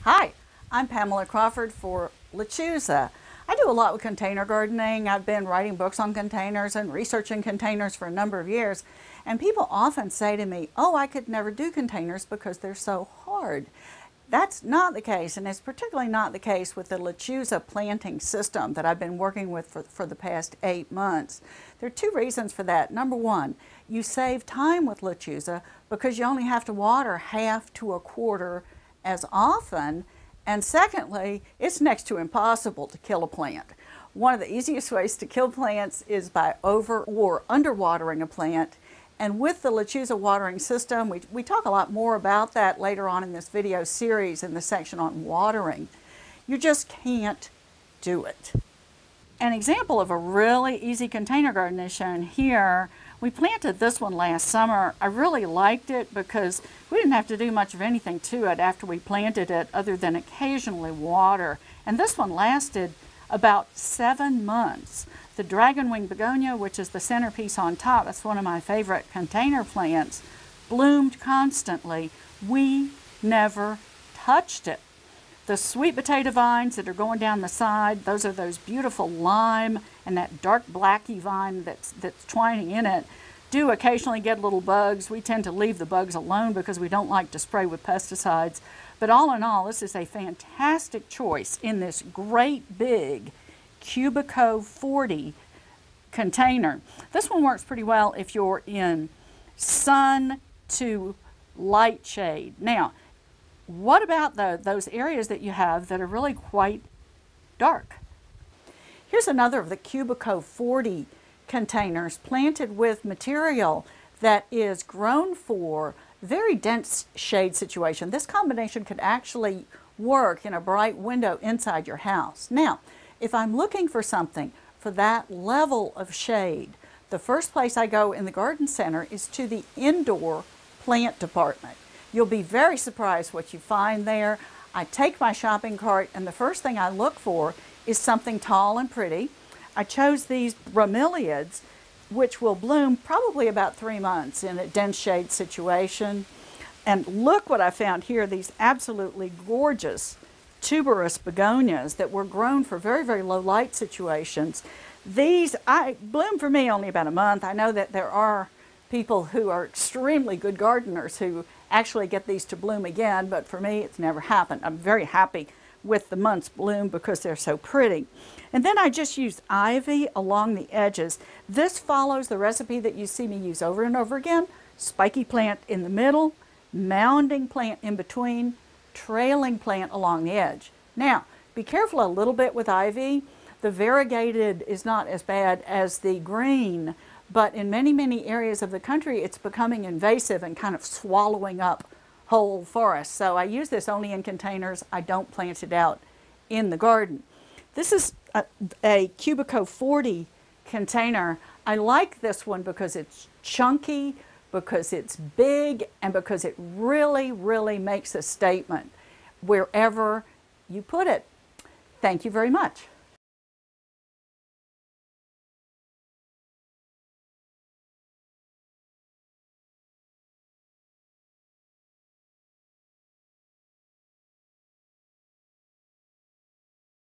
Hi, I'm Pamela Crawford for Lechuza. I do a lot with container gardening. I've been writing books on containers and researching containers for a number of years. And people often say to me, oh, I could never do containers because they're so hard. That's not the case, and it's particularly not the case with the Lechuza planting system that I've been working with for the past 8 months. There are two reasons for that. Number one, you save time with Lechuza because you only have to water half to a quarter as often. And secondly, it's next to impossible to kill a plant. One of the easiest ways to kill plants is by over or underwatering a plant. And with the Lechuza watering system, we talk a lot more about that later on in this video series in the section on watering. You just can't do it. An example of a really easy container garden is shown here. We planted this one last summer. I really liked it because we didn't have to do much of anything to it after we planted it other than occasionally water. And this one lasted about 7 months. The dragonwing begonia, which is the centerpiece on top, that's one of my favorite container plants, bloomed constantly. We never touched it. The sweet potato vines that are going down the side, those are those beautiful lime and that dark blacky vine that's twining in it, do occasionally get little bugs. We tend to leave the bugs alone because we don't like to spray with pesticides. But all in all, this is a fantastic choice in this great big Cubico 40 container. This one works pretty well if you're in sun to light shade. Now, what about those areas that you have that are really quite dark? Here's another of the Cubico 40 containers planted with material that is grown for very dense shade situation. This combination could actually work in a bright window inside your house. Now, if I'm looking for something for that level of shade, the first place I go in the garden center is to the indoor plant department. You'll be very surprised what you find there. I take my shopping cart and the first thing I look for is something tall and pretty. I chose these bromeliads, which will bloom probably about 3 months in a dense shade situation. And look what I found here, these absolutely gorgeous tuberous begonias that were grown for very, very low light situations. These bloom for me only about a month. I know that there are people who are extremely good gardeners who actually get these to bloom again, but for me it's never happened. I'm very happy with the month's bloom because they're so pretty. And then I just used ivy along the edges. This follows the recipe that you see me use over and over again. Spiky plant in the middle, mounding plant in between, trailing plant along the edge. Now, be careful a little bit with ivy. The variegated is not as bad as the green, but in many, many areas of the country, it's becoming invasive and kind of swallowing up whole forests. So I use this only in containers. I don't plant it out in the garden. This is a Cubico 40 container. I like this one because it's chunky, because it's big, and because it really, really makes a statement wherever you put it. Thank you very much.